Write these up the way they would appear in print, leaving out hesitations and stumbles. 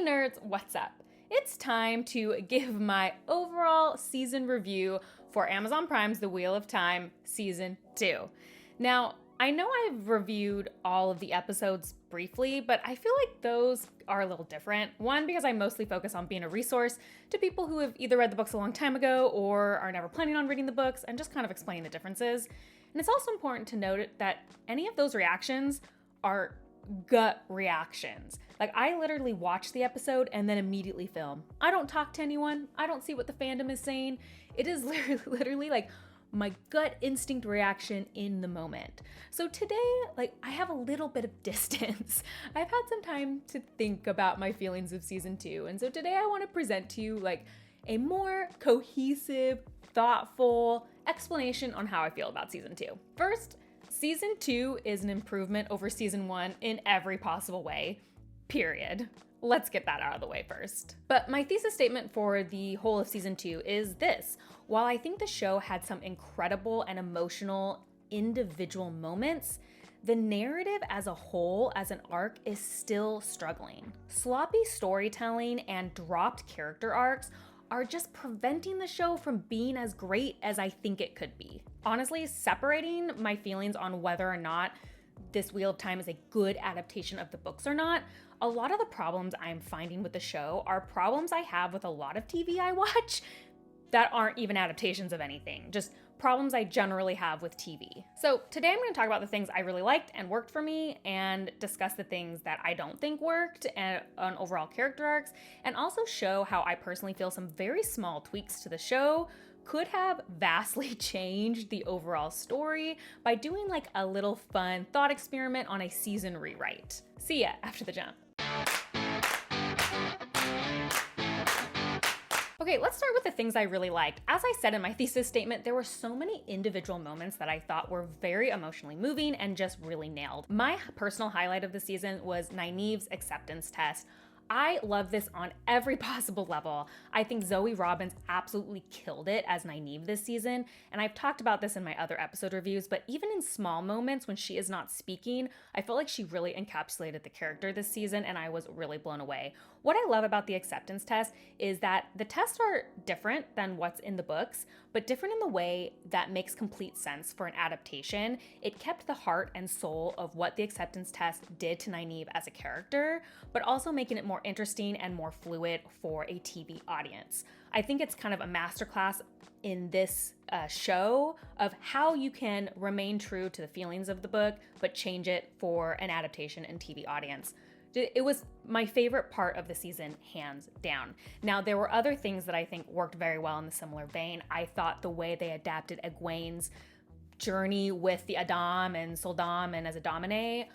nerds, what's up? It's time to give my overall season review for Amazon Prime's The Wheel of Time Season 2. Now, I know I've reviewed all of the episodes briefly, but I feel like those are a little different. One, because I mostly focus on being a resource to people who have either read the books a long time ago or are never planning on reading the books, and just kind of explain the differences. And it's also important to note that any of those reactions are gut reactions. Like, I literally watch the episode and then immediately film. I don't talk to anyone. I don't see what the fandom is saying. It is literally like my gut instinct reaction in the moment. So today, I have a little bit of distance. I've had some time to think about my feelings of season 2. And so today I want to present to you a more cohesive, thoughtful explanation on how I feel about season 2. First, season 2 is an improvement over season 1 in every possible way, period. Let's get that out of the way first. But my thesis statement for the whole of season 2 is this. While I think the show had some incredible and emotional individual moments, the narrative as a whole, as an arc, is still struggling. Sloppy storytelling and dropped character arcs are just preventing the show from being as great as I think it could be. Honestly, separating my feelings on whether or not this Wheel of Time is a good adaptation of the books or not, a lot of the problems I'm finding with the show are problems I have with a lot of TV I watch that aren't even adaptations of anything, just problems I generally have with TV. So today I'm going to talk about the things I really liked and worked for me, and discuss the things that I don't think worked on overall character arcs, and also show how I personally feel some very small tweaks to the show could have vastly changed the overall story by doing a little fun thought experiment on a season rewrite. See ya after the jump. Okay, let's start with the things I really liked. As I said in my thesis statement, there were so many individual moments that I thought were very emotionally moving and just really nailed. My personal highlight of the season was Nynaeve's acceptance test. I love this on every possible level. I think Zoe Robbins absolutely killed it as Nynaeve this season, and I've talked about this in my other episode reviews, but even in small moments when she is not speaking, I felt like she really encapsulated the character this season, and I was really blown away. What I love about the acceptance test is that the tests are different than what's in the books, but different in the way that makes complete sense for an adaptation. It kept the heart and soul of what the acceptance test did to Nynaeve as a character, but also making it more interesting and more fluid for a TV audience. I think it's kind of a masterclass in this show of how you can remain true to the feelings of the book, but change it for an adaptation and TV audience. It was my favorite part of the season, hands down. Now, there were other things that I think worked very well in the similar vein. I thought the way they adapted Egwene's journey with the Adam and Soldam and as a Domine,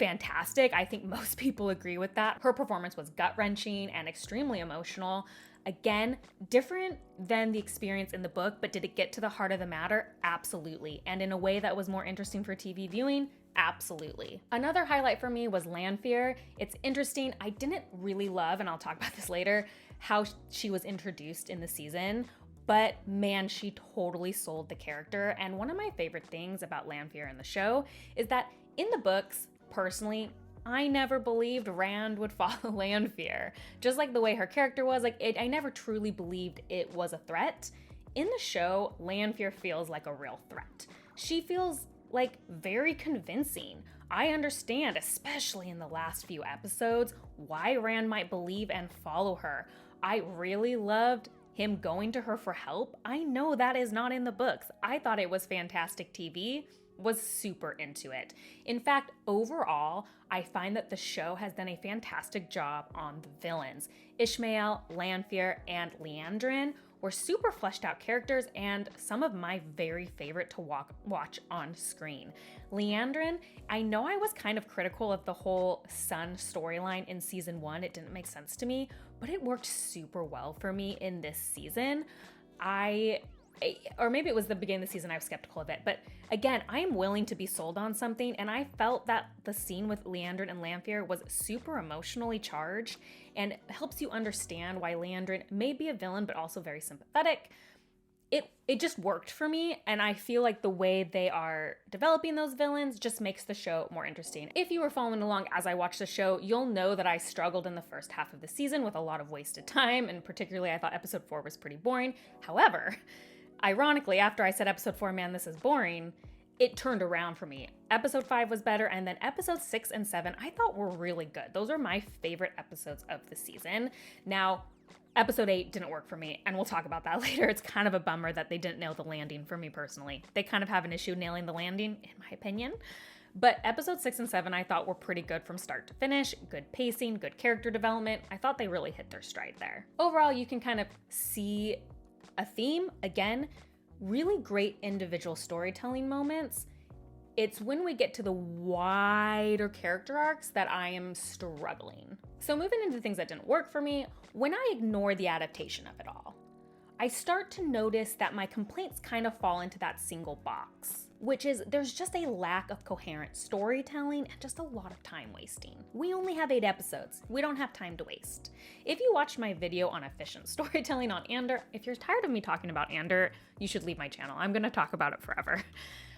fantastic. I think most people agree with that. Her performance was gut-wrenching and extremely emotional. Again, different than the experience in the book, but did it get to the heart of the matter? Absolutely. And in a way that was more interesting for TV viewing? Absolutely. Another highlight for me was Lanfear. It's interesting. I didn't really love, and I'll talk about this later, how she was introduced in the season, but man, she totally sold the character. And one of my favorite things about Lanfear in the show is that in the books, personally, I never believed Rand would follow Lanfear. Just like the way her character was, I never truly believed it was a threat. In the show, Lanfear feels like a real threat. She feels very convincing. I understand, especially in the last few episodes, why Rand might believe and follow her. I really loved him going to her for help. I know that is not in the books. I thought it was fantastic TV. Was super into it. In fact, overall, I find that the show has done a fantastic job on the villains. Ishmael, Lanfear, and Liandrin were super fleshed out characters and some of my very favorite to watch on screen. Liandrin, I know I was kind of critical of the whole son storyline in season 1. It didn't make sense to me, but it worked super well for me in this season. Or maybe it was the beginning of the season I was skeptical of it. But again, I am willing to be sold on something, and I felt that the scene with Liandrin and Lanfear was super emotionally charged and helps you understand why Liandrin may be a villain but also very sympathetic. it just worked for me, and I feel like the way they are developing those villains just makes the show more interesting. If you were following along as I watched the show, you'll know that I struggled in the first half of the season with a lot of wasted time, and particularly I thought episode 4 was pretty boring. However, ironically, after I said episode 4, man, this is boring, it turned around for me. Episode 5 was better, and then episodes 6 and 7 I thought were really good. Those are my favorite episodes of the season. Now, episode 8 didn't work for me, and we'll talk about that later. It's kind of a bummer that they didn't nail the landing for me personally. They kind of have an issue nailing the landing, in my opinion. But episodes 6 and 7 I thought were pretty good from start to finish. Good pacing, good character development. I thought they really hit their stride there. Overall, you can kind of see a theme. Again, really great individual storytelling moments. It's when we get to the wider character arcs that I am struggling. So moving into things that didn't work for me, when I ignore the adaptation of it all, I start to notice that my complaints kind of fall into that single box, which is there's just a lack of coherent storytelling and just a lot of time wasting. We only have 8 episodes. We don't have time to waste. If you watched my video on efficient storytelling on Andor, if you're tired of me talking about Andor, you should leave my channel. I'm gonna talk about it forever.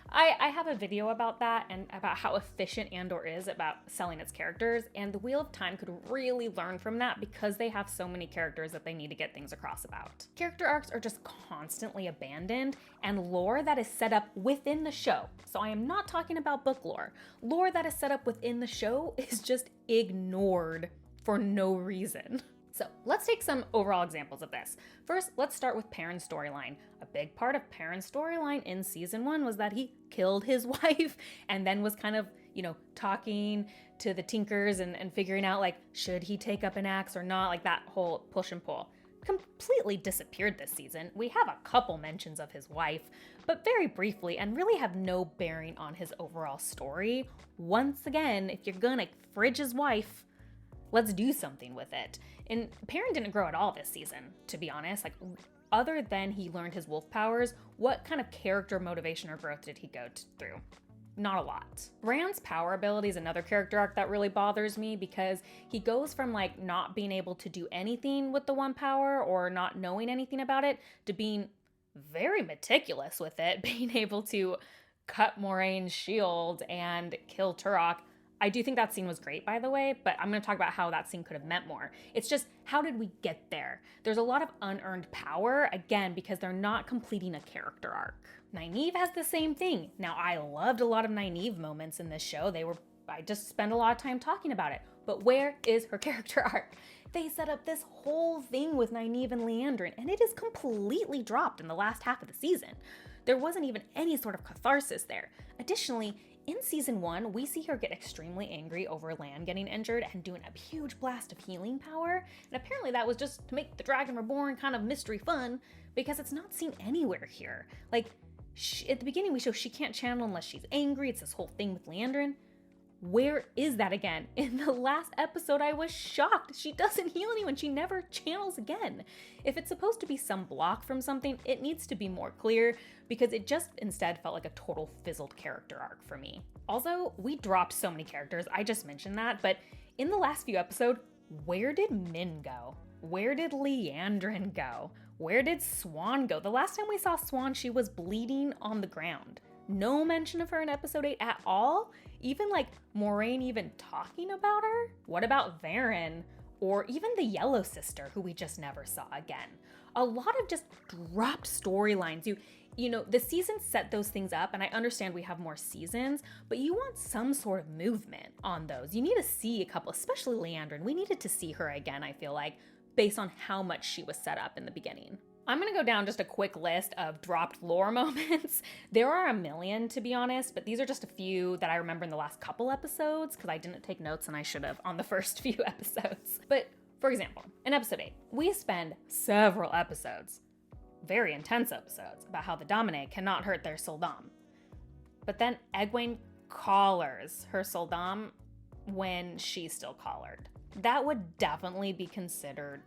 I have a video about that and about how efficient Andor is about selling its characters, and the Wheel of Time could really learn from that because they have so many characters that they need to get things across about. Character arcs are just constantly abandoned, and lore that is set up within the show, so I am not talking about book lore, lore that is set up within the show is just ignored for no reason. So let's take some overall examples of this. First, let's start with Perrin's storyline. A big part of Perrin's storyline in season 1 was that he killed his wife and then was kind of, talking to the Tinkers and figuring out, like, should he take up an axe or not? Like, that whole push and pull. Completely disappeared this season. We have a couple mentions of his wife, but very briefly and really have no bearing on his overall story. Once again, if you're gonna fridge his wife, let's do something with it. And Perrin didn't grow at all this season, to be honest. Like, other than he learned his wolf powers, what kind of character motivation or growth did he go through? Not a lot. Rand's power ability is another character arc that really bothers me because he goes from like not being able to do anything with the one power or not knowing anything about it to being very meticulous with it, being able to cut Moraine's shield and kill Turok. I do think that scene was great, by the way, but I'm going to talk about how that scene could have meant more. It's just, how did we get there? There's a lot of unearned power, again, because they're not completing a character arc. Nynaeve has the same thing. Now, I loved a lot of Nynaeve moments in this show. I just spent a lot of time talking about it. But where is her character arc? They set up this whole thing with Nynaeve and Leandrin, and it is completely dropped in the last half of the season. There wasn't even any sort of catharsis there. Additionally, in season 1, we see her get extremely angry over Lan getting injured and doing a huge blast of healing power. And apparently that was just to make the Dragon Reborn kind of mystery fun, because it's not seen anywhere here. Like, at the beginning we show she can't channel unless she's angry. It's this whole thing with Leandrin. Where is that again? In the last episode, I was shocked. She doesn't heal anyone. She never channels again. If it's supposed to be some block from something, it needs to be more clear, because it just instead felt like a total fizzled character arc for me. Also, we dropped so many characters. I just mentioned that, but in the last few episodes, where did Min go? Where did Leandrin go? Where did Swan go? The last time we saw Swan, she was bleeding on the ground. No mention of her in episode 8 at all? Even like Moraine even talking about her? What about Varen? Or even the Yellow Sister, who we just never saw again. A lot of just dropped storylines. The season set those things up, and I understand we have more seasons, but you want some sort of movement on those. You need to see a couple, especially Leandrin. We needed to see her again, I feel like, based on how much she was set up in the beginning. I'm gonna go down just a quick list of dropped lore moments. There are a million, to be honest, but these are just a few that I remember in the last couple episodes, because I didn't take notes and I should have on the first few episodes. But for example, in episode 8, we spend several episodes, very intense episodes, about how the Domine cannot hurt their Soldam. But then Egwene collars her Soldam when she's still collared. That would definitely be considered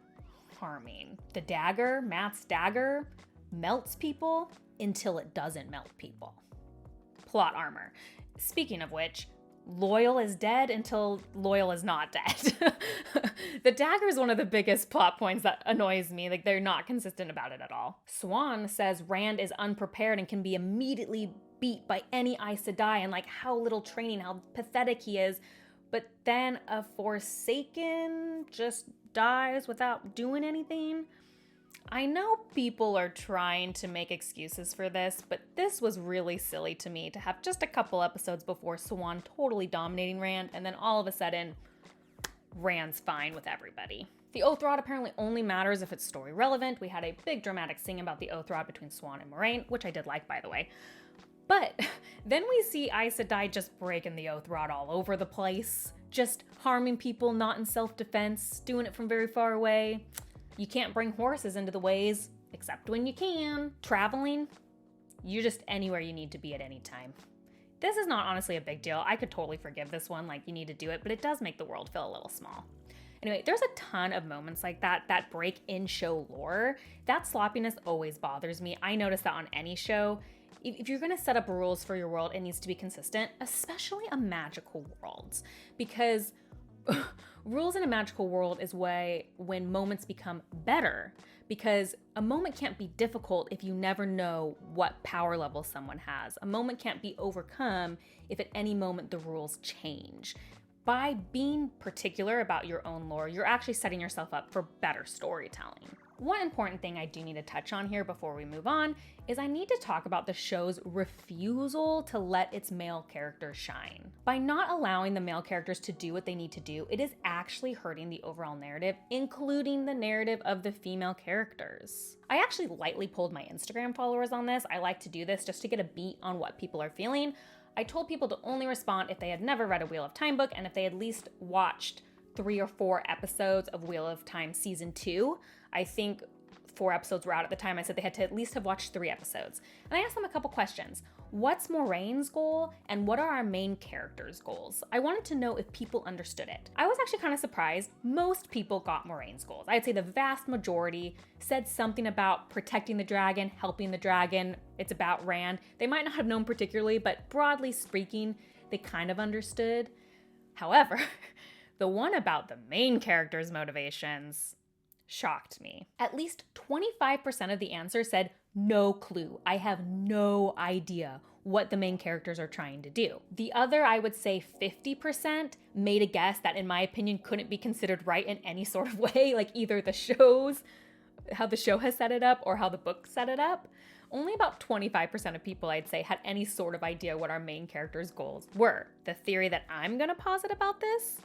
harming. The dagger, Matt's dagger, melts people until it doesn't melt people. Plot armor. Speaking of which, Loyal is dead until Loyal is not dead. The dagger is one of the biggest plot points that annoys me. Like, they're not consistent about it at all. Swan says Rand is unprepared and can be immediately beat by any Aes Sedai, and like how little training, how pathetic he is. But then a Forsaken just dies without doing anything. I know people are trying to make excuses for this, but this was really silly to me to have just a couple episodes before Swan totally dominating Rand, and then all of a sudden, Rand's fine with everybody. The Oath Rod apparently only matters if it's story relevant. We had a big dramatic scene about the Oath Rod between Swan and Moiraine, which I did like, by the way. But then we see Aes Sedai just breaking the Oath Rod all over the place, just harming people not in self-defense, doing it from very far away. You can't bring horses into the ways, except when you can. Traveling, you're just anywhere you need to be at any time. This is not honestly a big deal. I could totally forgive this one, like you need to do it, but it does make the world feel a little small. Anyway, there's a ton of moments like that break in show lore. That sloppiness always bothers me. I notice that on any show. If you're gonna set up rules for your world, it needs to be consistent, especially a magical world, because rules in a magical world is when moments become better, because a moment can't be difficult if you never know what power level someone has. A moment can't be overcome if at any moment the rules change. By being particular about your own lore, you're actually setting yourself up for better storytelling. One important thing I do need to touch on here before we move on is I need to talk about the show's refusal to let its male characters shine. By not allowing the male characters to do what they need to do, it is actually hurting the overall narrative, including the narrative of the female characters. I actually lightly polled my Instagram followers on this. I like to do this just to get a beat on what people are feeling. I told people to only respond if they had never read a Wheel of Time book and if they at least watched 3 or 4 episodes of Wheel of Time Season 2. I think 4 episodes were out at the time. I said they had to at least have watched 3 episodes. And I asked them a couple questions. What's Moraine's goal and what are our main characters' goals? I wanted to know if people understood it. I was actually kind of surprised. Most people got Moraine's goals. I'd say the vast majority said something about protecting the dragon, helping the dragon. It's about Rand. They might not have known particularly, but broadly speaking, they kind of understood. However, the one about the main character's motivations shocked me. At least 25% of the answer said, no clue. I have no idea what the main characters are trying to do. The other, I would say 50%, made a guess that in my opinion couldn't be considered right in any sort of way, like either how the show has set it up or how the book set it up. Only about 25% of people, I'd say, had any sort of idea what our main characters' goals were. The theory that I'm gonna posit about this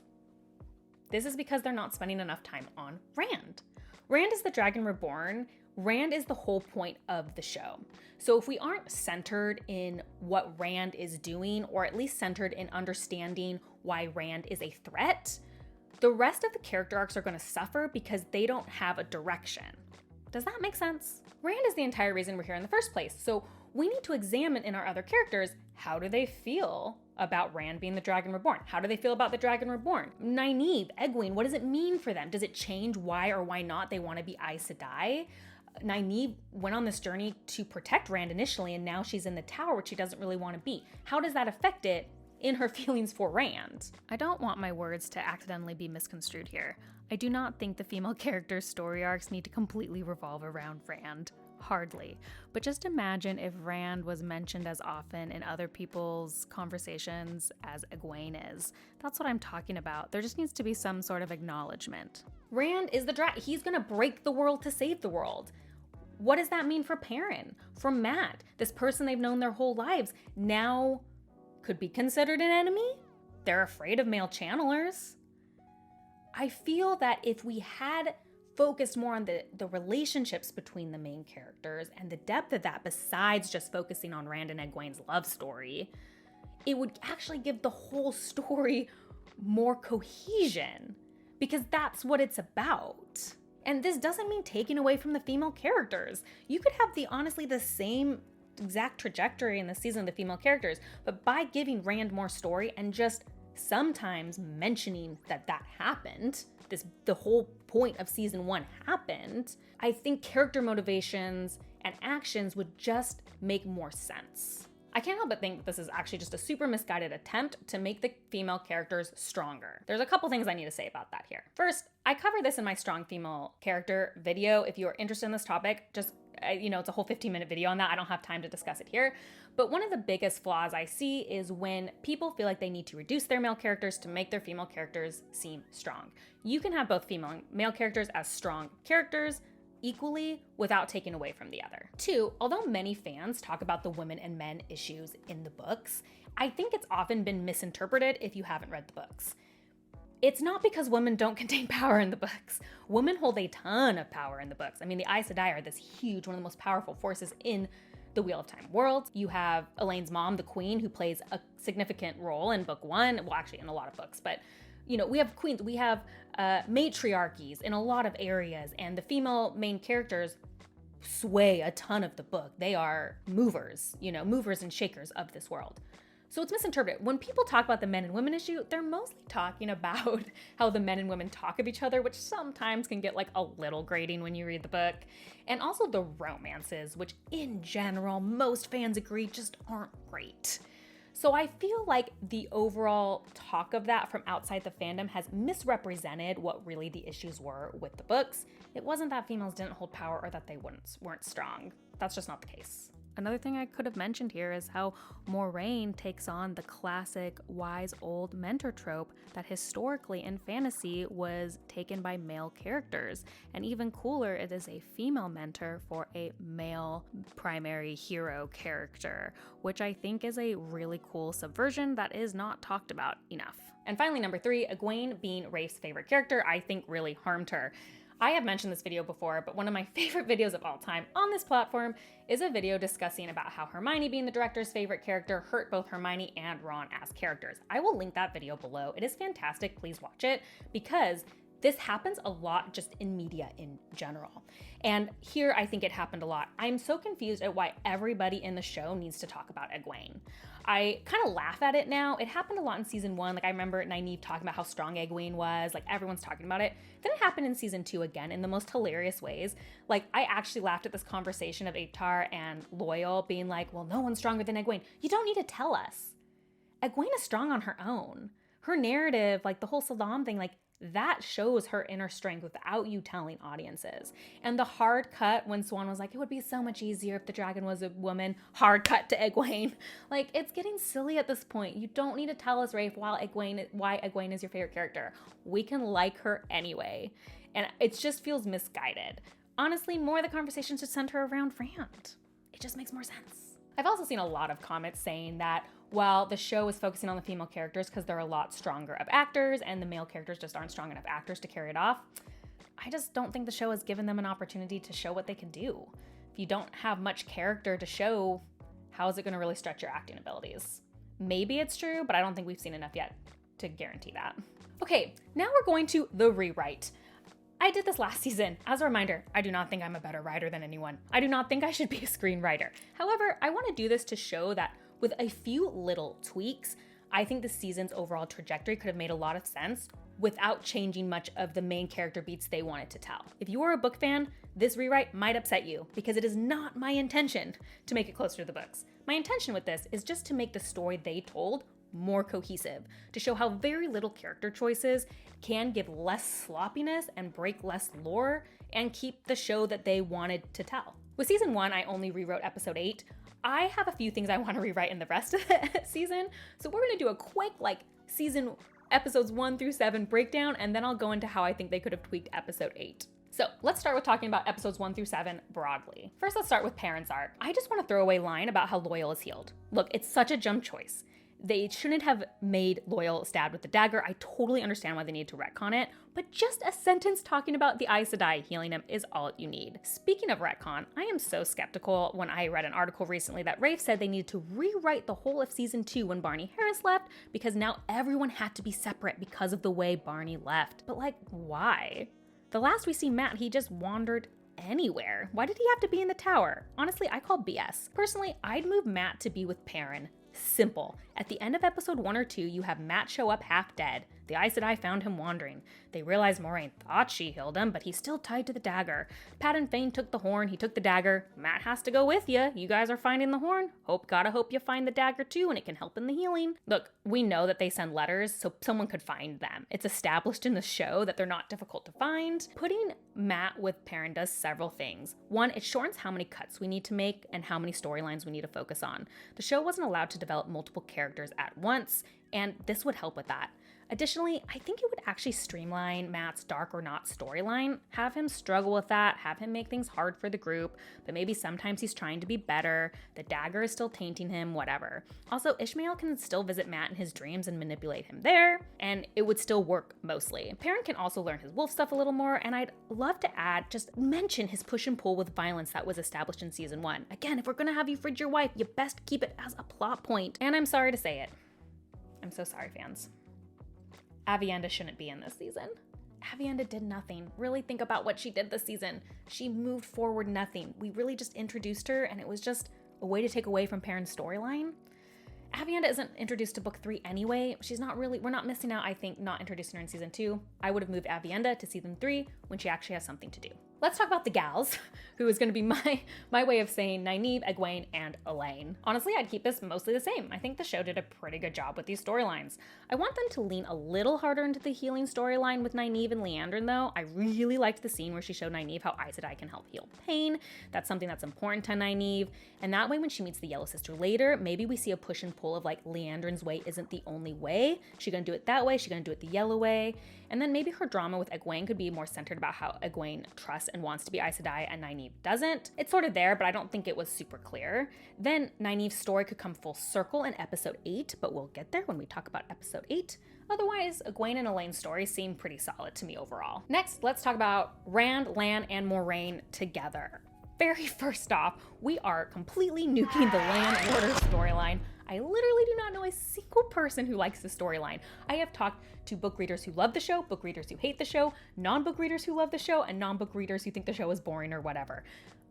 is because they're not spending enough time on Rand. Rand is the Dragon Reborn. Rand is the whole point of the show. So if we aren't centered in what Rand is doing, or at least centered in understanding why Rand is a threat, the rest of the character arcs are going to suffer because they don't have a direction. Does that make sense? Rand is the entire reason we're here in the first place. So we need to examine in our other characters, how do they feel about Rand being the Dragon Reborn? How do they feel about the Dragon Reborn? Nynaeve, Egwene, what does it mean for them? Does it change why or why not they want to be Aes Sedai? Nynaeve went on this journey to protect Rand initially, and now she's in the tower, which she doesn't really want to be. How does that affect it in her feelings for Rand? I don't want my words to accidentally be misconstrued here. I do not think the female characters' story arcs need to completely revolve around Rand. Hardly. But just imagine if Rand was mentioned as often in other people's conversations as Egwene is. That's what I'm talking about. There just needs to be some sort of acknowledgement. Rand is the dragon. He's gonna break the world to save the world. What does that mean for Perrin? For Mat? This person they've known their whole lives now could be considered an enemy? They're afraid of male channelers. I feel that if we had focused more on the relationships between the main characters and the depth of that, besides just focusing on Rand and Egwene's love story, it would actually give the whole story more cohesion, because that's what it's about. And this doesn't mean taking away from the female characters. You could have honestly the same exact trajectory in the season of the female characters, but by giving Rand more story and just sometimes mentioning that happened, the whole point of season 1 happened, I think character motivations and actions would just make more sense. I can't help but think that this is actually just a super misguided attempt to make the female characters stronger. There's a couple things I need to say about that here. First, I cover this in my strong female character video. If you're interested in this topic, just, it's a whole 15-minute video on that. I don't have time to discuss it here. But one of the biggest flaws I see is when people feel like they need to reduce their male characters to make their female characters seem strong. You can have both female and male characters as strong characters equally without taking away from the other. Two, although many fans talk about the women and men issues in the books, I think it's often been misinterpreted if you haven't read the books. It's not because women don't contain power in the books. Women hold a ton of power in the books. I mean, the Aes Sedai are this huge, one of the most powerful forces in the Wheel of Time world. You have Elaine's mom, the Queen, who plays a significant role in book one. Well, actually in a lot of books, but we have queens, we have matriarchies in a lot of areas, and the female main characters sway a ton of the book. They are movers, movers and shakers of this world. So it's misinterpreted. When people talk about the men and women issue, they're mostly talking about how the men and women talk of each other, which sometimes can get like a little grating when you read the book. And also the romances, which in general, most fans agree just aren't great. So I feel like the overall talk of that from outside the fandom has misrepresented what really the issues were with the books. It wasn't that females didn't hold power or that they weren't strong. That's just not the case. Another thing I could have mentioned here is how Moraine takes on the classic wise old mentor trope that historically in fantasy was taken by male characters. And even cooler, it is a female mentor for a male primary hero character, which I think is a really cool subversion that is not talked about enough. And finally, number 3, Egwene being Rafe's favorite character, I think really harmed her. I have mentioned this video before, but one of my favorite videos of all time on this platform is a video discussing about how Hermione being the director's favorite character hurt both Hermione and Ron as characters. I will link that video below. It is fantastic. Please watch it because this happens a lot just in media in general. And here I think it happened a lot. I'm so confused at why everybody in the show needs to talk about Egwene. I kind of laugh at it now. It happened a lot in season 1. Like I remember Nynaeve talking about how strong Egwene was, like everyone's talking about it. Then it happened in season 2 again in the most hilarious ways. Like I actually laughed at this conversation of Atar and Loyal being like, well, no one's stronger than Egwene. You don't need to tell us. Egwene is strong on her own. Her narrative, like the whole Salam thing, like that shows her inner strength without you telling audiences. And the hard cut when Swan was like, it would be so much easier if the dragon was a woman, hard cut to Egwene. Like, it's getting silly at this point. You don't need to tell us, Rafe, why Egwene is your favorite character. We can like her anyway. And it just feels misguided. Honestly, more of the conversation should center around Rand. It just makes more sense. I've also seen a lot of comments saying that while the show is focusing on the female characters because they're a lot stronger of actors and the male characters just aren't strong enough actors to carry it off, I just don't think the show has given them an opportunity to show what they can do. If you don't have much character to show, how is it going to really stretch your acting abilities? Maybe it's true, but I don't think we've seen enough yet to guarantee that. Okay, now we're going to the rewrite. I did this last season. As a reminder, I do not think I'm a better writer than anyone. I do not think I should be a screenwriter. However, I want to do this to show that with a few little tweaks, I think the season's overall trajectory could have made a lot of sense without changing much of the main character beats they wanted to tell. If you are a book fan, this rewrite might upset you because it is not my intention to make it closer to the books. My intention with this is just to make the story they told more cohesive, to show how very little character choices can give less sloppiness and break less lore and keep the show that they wanted to tell. With season 1, I only rewrote episode 8. I have a few things I want to rewrite in the rest of the season, so we're going to do a quick season episodes 1 through 7 breakdown, and then I'll go into how I think they could have tweaked episode 8. So let's start with talking about episodes 1 through 7 broadly. First, let's start with Perrin's arc. I just want to throw away line about how Loyal is healed. Look, it's such a jump choice. They shouldn't have made Loyal stabbed with the dagger. I totally understand why they need to retcon it, but just a sentence talking about the Aes Sedai healing him is all you need. Speaking of retcon, I am so skeptical when I read an article recently that Rafe said they needed to rewrite the whole of season 2 when Barney Harris left because now everyone had to be separate because of the way Barney left. But why? The last we see Matt, he just wandered anywhere. Why did he have to be in the tower? Honestly, I call BS. Personally, I'd move Matt to be with Perrin. Simple. At the end of episode 1 or 2, you have Matt show up half dead. The Aes Sedai found him wandering. They realized Moraine thought she healed him, but he's still tied to the dagger. Pat and Fane took the horn, he took the dagger. Matt has to go with you. You guys are finding the horn. Gotta hope you find the dagger too, and it can help in the healing. Look, we know that they send letters, so someone could find them. It's established in the show that they're not difficult to find. Putting Matt with Perrin does several things. One, it shortens how many cuts we need to make and how many storylines we need to focus on. The show wasn't allowed to develop multiple characters at once, and this would help with that. Additionally, I think it would actually streamline Matt's dark or not storyline, have him struggle with that, have him make things hard for the group, but maybe sometimes he's trying to be better, the dagger is still tainting him, whatever. Also, Ishmael can still visit Matt in his dreams and manipulate him there, and it would still work mostly. Perrin can also learn his wolf stuff a little more, and I'd love to just mention his push and pull with violence that was established in season 1. Again, if we're gonna have you fridge your wife, you best keep it as a plot point. And I'm sorry to say it. I'm so sorry, fans. Aviendha shouldn't be in this season. Aviendha did nothing. Really think about what she did this season. She moved forward nothing. We really just introduced her, and it was just a way to take away from Perrin's storyline. Aviendha isn't introduced to book 3 anyway. We're not missing out, I think, not introducing her in season 2. I would have moved Aviendha to season 3 when she actually has something to do. Let's talk about the gals, who is going to be my way of saying Nynaeve, Egwene, and Elaine. Honestly, I'd keep this mostly the same. I think the show did a pretty good job with these storylines. I want them to lean a little harder into the healing storyline with Nynaeve and Liandrin, though. I really liked the scene where she showed Nynaeve how Aes Sedai can help heal pain. That's something that's important to Nynaeve. And that way, when she meets the Yellow Sister later, maybe we see a push and pull of like Liandrin's way isn't the only way. She's gonna do it that way, she's gonna do it the yellow way. And then maybe her drama with Egwene could be more centered about how Egwene trusts and wants to be Aes Sedai and Nynaeve doesn't. It's sort of there, but I don't think it was super clear. Then Nynaeve's story could come full circle in episode 8, but we'll get there when we talk about episode 8. Otherwise, Egwene and Elaine's story seem pretty solid to me overall. Next, let's talk about Rand, Lan, and Moraine together. Very first off, we are completely nuking the Lan Order storyline. I literally do not know a single person who likes this storyline. I have talked to book readers who love the show, book readers who hate the show, non-book readers who love the show, and non-book readers who think the show is boring or whatever.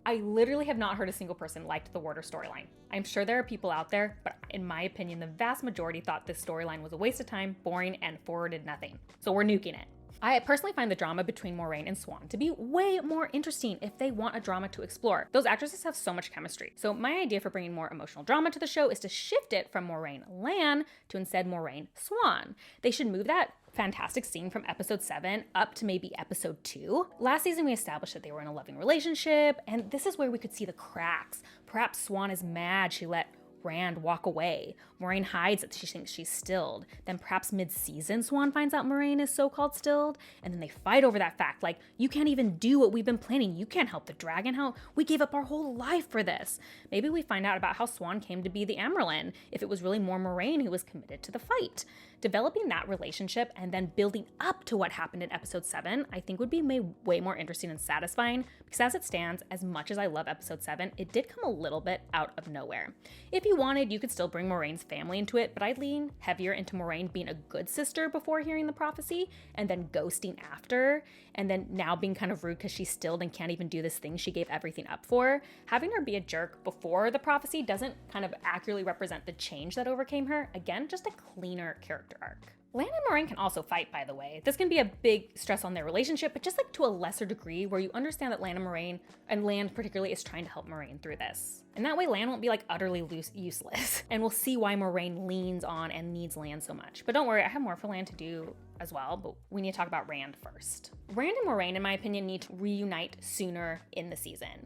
I literally have not heard a single person liked the Warder storyline. I'm sure there are people out there, but in my opinion, the vast majority thought this storyline was a waste of time, boring, and forwarded nothing. So we're nuking it. I personally find the drama between Moraine and Swan to be way more interesting if they want a drama to explore. Those actresses have so much chemistry. So my idea for bringing more emotional drama to the show is to shift it from Moraine Lan to instead Moraine Swan. They should move that fantastic scene from episode 7 up to maybe episode 2. Last season, we established that they were in a loving relationship, and this is where we could see the cracks. Perhaps Swan is mad she let Rand walk away. Moraine hides that she thinks she's stilled. Then perhaps mid-season, Swan finds out Moraine is so-called stilled, and then they fight over that fact. Like, you can't even do what we've been planning. You can't help the dragon. How we gave up our whole life for this. Maybe we find out about how Swan came to be the Amyrlin, if it was really more Moraine who was committed to the fight. Developing that relationship and then building up to what happened in episode 7, I think would be way more interesting and satisfying, because as it stands, as much as I love episode 7, it did come a little bit out of nowhere. If you wanted, you could still bring Moraine's family into it, but I'd lean heavier into Moraine being a good sister before hearing the prophecy, and then ghosting after, and then now being kind of rude because she's stilled and can't even do this thing she gave everything up for. Having her be a jerk before the prophecy doesn't kind of accurately represent the change that overcame her. Again, just a cleaner character arc. Lan and Moraine can also fight, by the way. This can be a big stress on their relationship, but just like to a lesser degree where you understand that Lan and Moraine, and Lan particularly, is trying to help Moraine through this. And that way Lan won't be like utterly useless. And we'll see why Moraine leans on and needs Lan so much. But don't worry, I have more for Lan to do as well, but we need to talk about Rand first. Rand and Moraine, in my opinion, need to reunite sooner in the season.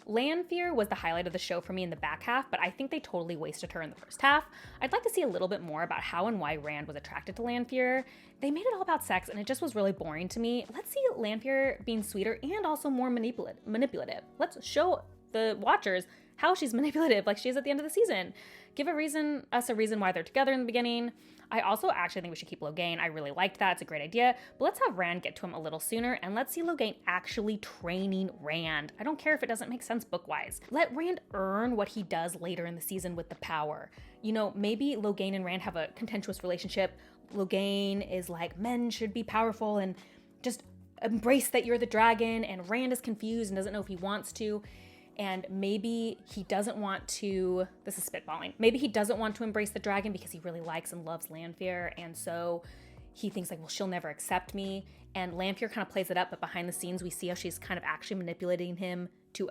Lanfear was the highlight of the show for me in the back half, but I think they totally wasted her in the first half. I'd like to see a little bit more about how and why Rand was attracted to Lanfear. They made it all about sex, and it just was really boring to me. Let's see Lanfear being sweeter and also more manipulative. Let's show the watchers how she's manipulative like she is at the end of the season. Give us a reason why they're together in the beginning. I also actually think we should keep Logain. I really liked that. It's a great idea. But let's have Rand get to him a little sooner, and let's see Logain actually training Rand. I don't care if it doesn't make sense book-wise. Let Rand earn what he does later in the season with the power. You know, maybe Logain and Rand have a contentious relationship. Logain is like, men should be powerful and just embrace that you're the dragon, and Rand is confused and doesn't know if he wants to. And maybe he doesn't want to, this is spitballing, maybe he doesn't want to embrace the dragon because he really likes and loves Lanfear, and so he thinks like, well, she'll never accept me. And Lanfear kind of plays it up, but behind the scenes, we see how she's kind of actually manipulating him to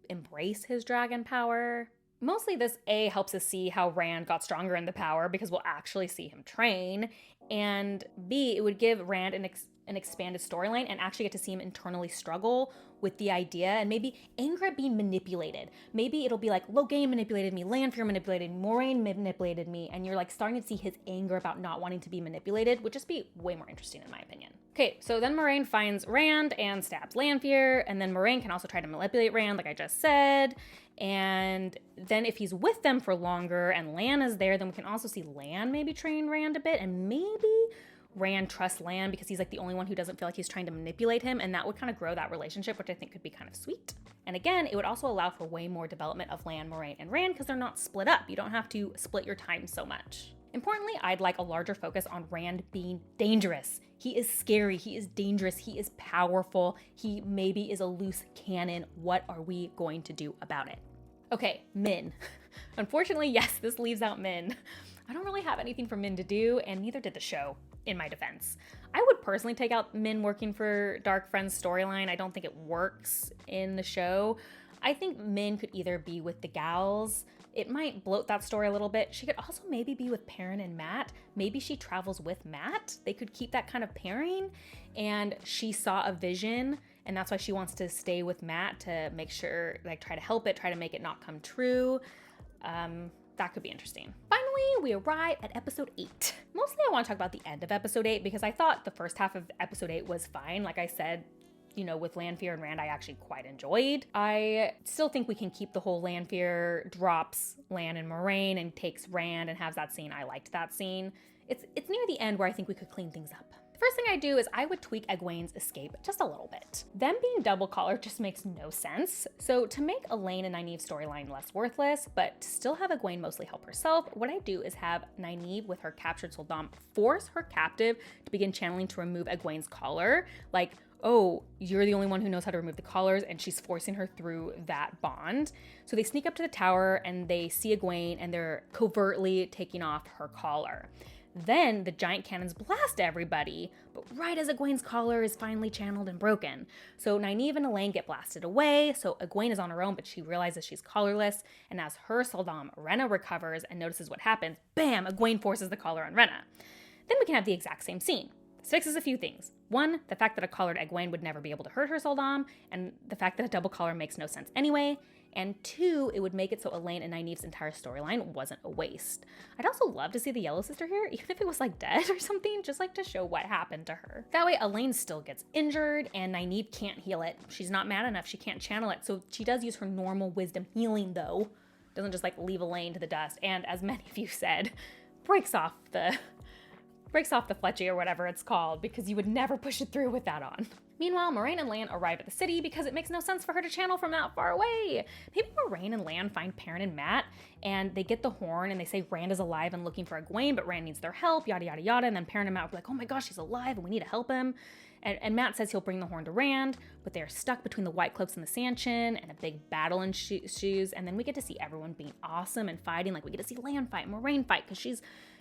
embrace his dragon power. Mostly this A helps us see how Rand got stronger in the power because we'll actually see him train. And B, it would give Rand an expanded storyline and actually get to see him internally struggle with the idea and maybe anger at being manipulated. Maybe it'll be like, Logain manipulated me, Lanfear manipulated me, Moraine manipulated me, and you're like starting to see his anger about not wanting to be manipulated, would just be way more interesting in my opinion. Okay, so then Moraine finds Rand and stabs Lanfear, and then Moraine can also try to manipulate Rand, like I just said. And then if he's with them for longer and Lan is there, then we can also see Lan maybe train Rand a bit, and maybe Rand trusts Lan because he's like the only one who doesn't feel like he's trying to manipulate him, and that would kind of grow that relationship, which I think could be kind of sweet. And again, it would also allow for way more development of Lan, Moraine, and Rand because they're not split up. You don't have to split your time so much. Importantly, I'd like a larger focus on Rand being dangerous. He is scary, he is dangerous, he is powerful, he maybe is a loose cannon. What are we going to do about it? Okay, Min. Unfortunately, yes, this leaves out Min. I don't really have anything for Min to do, and neither did the show, in my defense. I would personally take out Min working for Dark Friend's storyline. I don't think it works in the show. I think Min could either be with the gals. It might bloat that story a little bit. She could also maybe be with Perrin and Matt. Maybe she travels with Matt. They could keep that kind of pairing. And she saw a vision, and that's why she wants to stay with Matt to make sure, like, try to help it, try to make it not come true. That could be interesting. Finally, we arrive at episode 8. Mostly I want to talk about the end of episode 8 because I thought the first half of episode 8 was fine. Like I said, you know, with Lanfear and Rand, I actually quite enjoyed. I still think we can keep the whole Lanfear drops Lan and Moraine and takes Rand and has that scene. I liked that scene. It's near the end where I think we could clean things up. The first thing I do is I would tweak Egwene's escape just a little bit. Them being double collared just makes no sense. So to make Elaine and Nynaeve's storyline less worthless, but to still have Egwene mostly help herself, what I do is have Nynaeve with her captured Soldam force her captive to begin channeling to remove Egwene's collar. Like, oh, you're the only one who knows how to remove the collars, and she's forcing her through that bond. So they sneak up to the tower and they see Egwene and they're covertly taking off her collar. Then the giant cannons blast everybody, but right as Egwene's collar is finally channeled and broken. So Nynaeve and Elaine get blasted away, so Egwene is on her own, but she realizes she's collarless, and as her Soldam, Rhenna, recovers and notices what happens, bam, Egwene forces the collar on Rhenna. Then we can have the exact same scene. This fixes a few things. One, the fact that a collared Egwene would never be able to hurt her Soldam, and the fact that a double collar makes no sense anyway. And two, it would make it so Elaine and Nynaeve's entire storyline wasn't a waste. I'd also love to see the Yellow Sister here, even if it was like dead or something, just like to show what happened to her. That way Elaine still gets injured and Nynaeve can't heal it. She's not mad enough, she can't channel it. So she does use her normal wisdom healing though. Doesn't just like leave Elaine to the dust. And as many of you said, breaks off the fletchy or whatever it's called, because you would never push it through with that on. Meanwhile, Moraine and Lan arrive at the city because it makes no sense for her to channel from that far away. Maybe Moraine and Lan find Perrin and Matt, and they get the horn, and they say Rand is alive and looking for Egwene, but Rand needs their help, yada yada yada, and then Perrin and Matt will be like, oh my gosh, he's alive, and we need to help him. And Matt says he'll bring the horn to Rand, but they're stuck between the White Cloaks and the Sanchin, and a big battle ensues, and then we get to see everyone being awesome and fighting. Like, we get to see Lan fight, Moraine fight, because she's,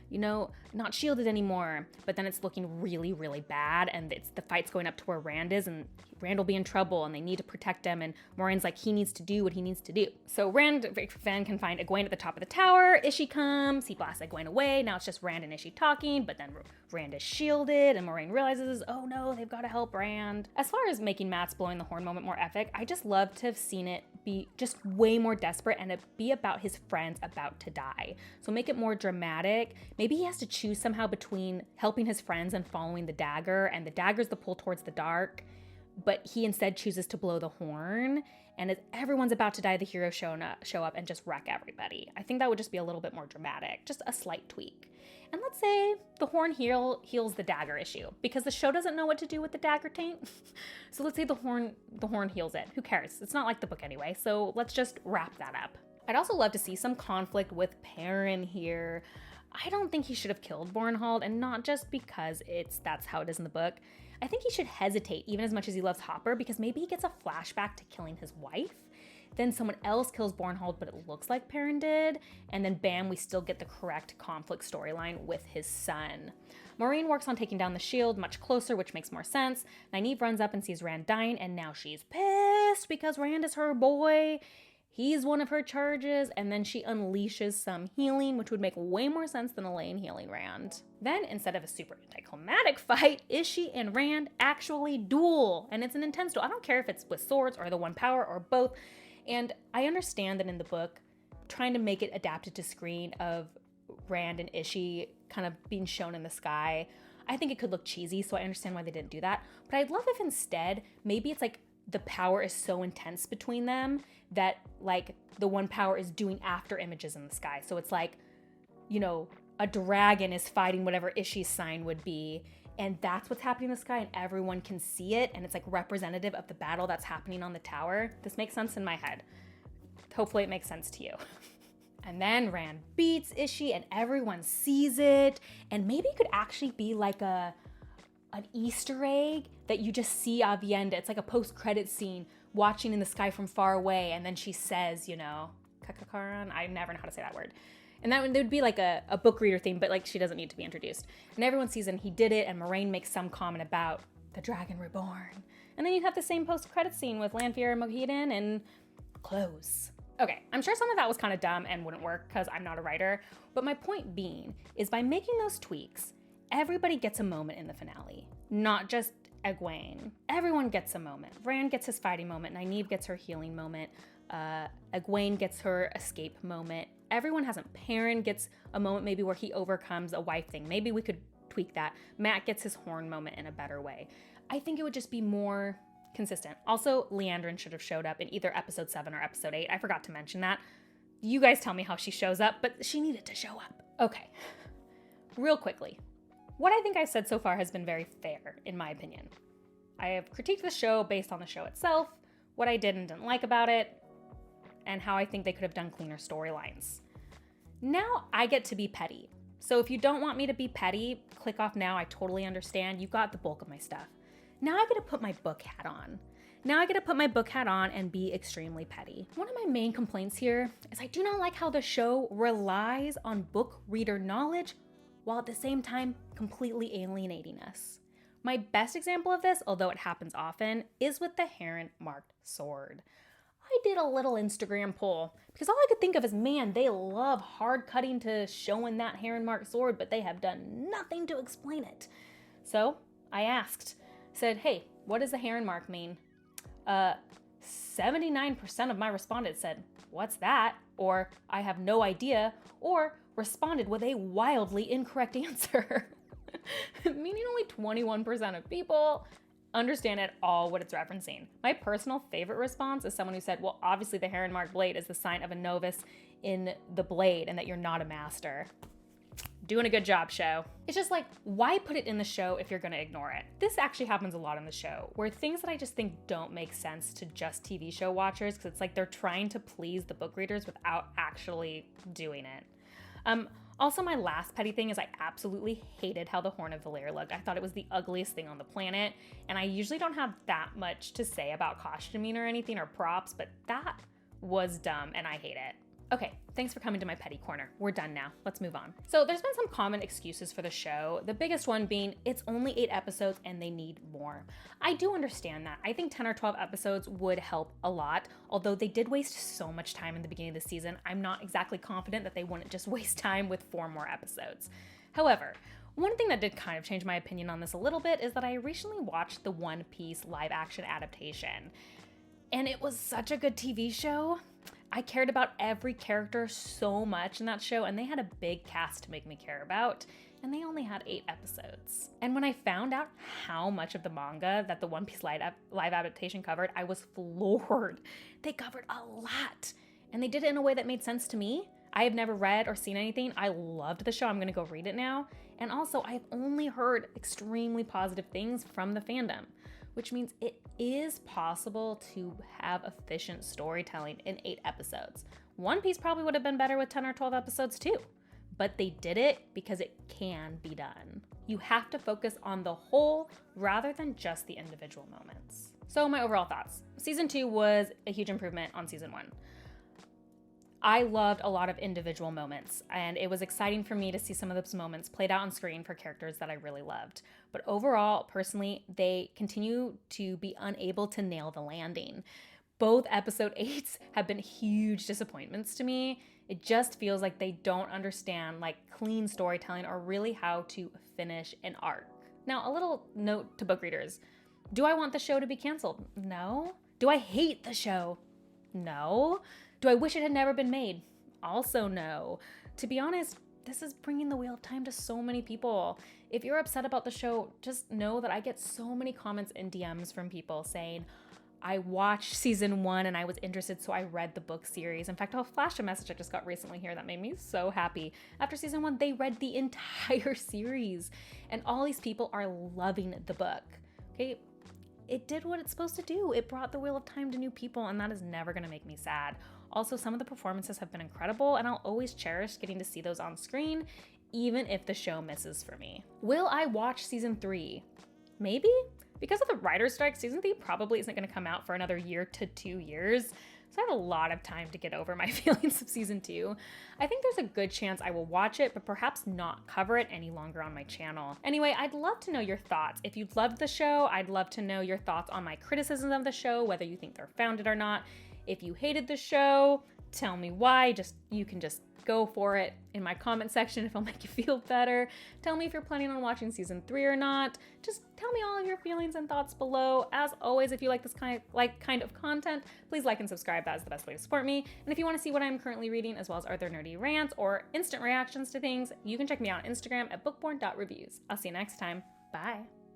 you know, not shielded anymore. But then it's looking really, really bad, and the fight's going up to where Rand is, and Rand will be in trouble, and they need to protect him, and Moraine's like, he needs to do what he needs to do. So Rand then can find Egwene at the top of the tower. Ishii comes, he blasts Egwene away. Now it's just Rand and Ishii talking, but then Rand is shielded, and Moraine realizes, oh no, they've got to help Rand. As far as making Matt's blowing the horn moment more epic, I just love to have seen it be just way more desperate and it be about his friends about to die. So make it more dramatic. Maybe he has to choose somehow between helping his friends and following the dagger, and the dagger's the pull towards the dark, but he instead chooses to blow the horn, and as everyone's about to die, the heroes show up and just wreck everybody. I think that would just be a little bit more dramatic, just a slight tweak. And let's say the horn heals the dagger issue, because the show doesn't know what to do with the dagger taint. So let's say the horn heals it. Who cares? It's not like the book anyway, so let's just wrap that up. I'd also love to see some conflict with Perrin here. I don't think he should have killed Bornhald, and not just because that's how it is in the book. I think he should hesitate even as much as he loves Hopper, because maybe he gets a flashback to killing his wife. then someone else kills Bornhold, but it looks like Perrin did, and then bam, we still get the correct conflict storyline with his son. Moiraine works on taking down the shield much closer, which makes more sense. Nynaeve runs up and sees Rand dying, and now she's pissed because Rand is her boy. He's one of her charges, and then she unleashes some healing, which would make way more sense than Elaine healing Rand. Then, instead of a super anticlimactic fight, Ishii and Rand actually duel, and it's an intense duel. I don't care if it's with swords or the one power or both, and I understand that in the book, trying to make it adapted to screen of Rand and Ishii kind of being shown in the sky, I think it could look cheesy, so I understand why they didn't do that. But I'd love if instead, maybe it's like the power is so intense between them that like the one power is doing after images in the sky. So it's like, you know, a dragon is fighting whatever Ishii's sign would be, and that's what's happening in the sky and everyone can see it, and it's like representative of the battle that's happening on the tower. This makes sense in my head. Hopefully it makes sense to you. And then Rand beats Ishii and everyone sees it, and maybe it could actually be like an Easter egg that you just see Avienda. It's like a post-credit scene watching in the sky from far away, and then she says, you know, Kakakaran? I never know how to say that word. And that would be like a book reader theme, but like she doesn't need to be introduced. And everyone sees it, and he did it, and Moiraine makes some comment about the dragon reborn. And then you have the same post-credit scene with Lanfear and Mohidan and close. Okay, I'm sure some of that was kind of dumb and wouldn't work because I'm not a writer, but my point being is by making those tweaks, everybody gets a moment in the finale, not just Egwene. Everyone gets a moment. Rand gets his fighting moment, Nynaeve gets her healing moment, Egwene gets her escape moment. Everyone has a Perrin gets a moment maybe where he overcomes a wife thing. Maybe we could tweak that. Matt gets his horn moment in a better way. I think it would just be more consistent. Also, Leandrin should have showed up in either episode 7 or episode 8. I forgot to mention that. You guys tell me how she shows up, but she needed to show up. Okay, real quickly. What I think I said so far has been very fair, in my opinion. I have critiqued the show based on the show itself, what I did and didn't like about it, and how I think they could have done cleaner storylines. Now I get to be petty. So if you don't want me to be petty, click off now. I totally understand. You got the bulk of my stuff. Now I get to put my book hat on. Now I get to put my book hat on and be extremely petty. One of my main complaints here is I do not like how the show relies on book reader knowledge while at the same time completely alienating us. My best example of this, although it happens often, is with the Heron marked sword. I did a little Instagram poll because all I could think of is, man, they love hard cutting to showing that Heron marked sword, but they have done nothing to explain it. So I asked, said, hey, what does the Heron mark mean? 79% of my respondents said, what's that? Or I have no idea, or responded with a wildly incorrect answer. Meaning only 21% of people understand at all what it's referencing. My personal favorite response is someone who said, well, obviously the Heron marked blade is the sign of a novice in the blade and that you're not a master. Doing a good job, show. It's just like, why put it in the show if you're gonna ignore it? This actually happens a lot in the show, where things that I just think don't make sense to just TV show watchers, because it's like they're trying to please the book readers without actually doing it. Also, my last petty thing is I absolutely hated how the Horn of Valere looked. I thought it was the ugliest thing on the planet, and I usually don't have that much to say about costuming or anything or props, but that was dumb and I hate it. Okay, thanks for coming to my petty corner. We're done now. Let's move on. So there's been some common excuses for the show, the biggest one being it's only 8 episodes and they need more. I do understand that. I think 10 or 12 episodes would help a lot, although they did waste so much time in the beginning of the season. I'm not exactly confident that they wouldn't just waste time with 4 more episodes. However, one thing that did kind of change my opinion on this a little bit is that I recently watched the One Piece live action adaptation, and it was such a good TV show. I cared about every character so much in that show, and they had a big cast to make me care about, and they only had 8 episodes. And when I found out how much of the manga that the One Piece live adaptation covered, I was floored. They covered a lot, and they did it in a way that made sense to me. I have never read or seen anything. I loved the show. I'm gonna go read it now. And also, I've only heard extremely positive things from the fandom, which means it is possible to have efficient storytelling in 8 episodes. One Piece probably would have been better with 10 or 12 episodes too, but they did it because it can be done. You have to focus on the whole rather than just the individual moments. So my overall thoughts. Season 2 was a huge improvement on season 1. I loved a lot of individual moments, and it was exciting for me to see some of those moments played out on screen for characters that I really loved. But overall, personally, they continue to be unable to nail the landing. Both episode 8s have been huge disappointments to me. It just feels like they don't understand clean storytelling or really how to finish an arc. Now, a little note to book readers. Do I want the show to be canceled? No. Do I hate the show? No. Do I wish it had never been made? Also no. To be honest, this is bringing the Wheel of Time to so many people. If you're upset about the show, just know that I get so many comments and DMs from people saying, I watched season 1 and I was interested, so I read the book series. In fact, I'll flash a message I just got recently here that made me so happy. After season 1, they read the entire series, and all these people are loving the book. Okay, it did what it's supposed to do. It brought the Wheel of Time to new people, and that is never gonna make me sad. Also, some of the performances have been incredible, and I'll always cherish getting to see those on screen, even if the show misses for me. Will I watch season 3? Maybe? Because of the writer's strike, season 3 probably isn't gonna come out for another year to 2 years. So I have a lot of time to get over my feelings of season 2. I think there's a good chance I will watch it, but perhaps not cover it any longer on my channel. Anyway, I'd love to know your thoughts. If you loved the show, I'd love to know your thoughts on my criticisms of the show, whether you think they're founded or not. If you hated the show, tell me why. You can just go for it in my comment section if it'll make you feel better. Tell me if you're planning on watching season 3 or not. Just tell me all of your feelings and thoughts below. As always, if you like this kind of content, please like and subscribe. That is the best way to support me. And if you want to see what I'm currently reading, as well as other nerdy rants or instant reactions to things, you can check me out on Instagram at bookborn.reviews. I'll see you next time. Bye.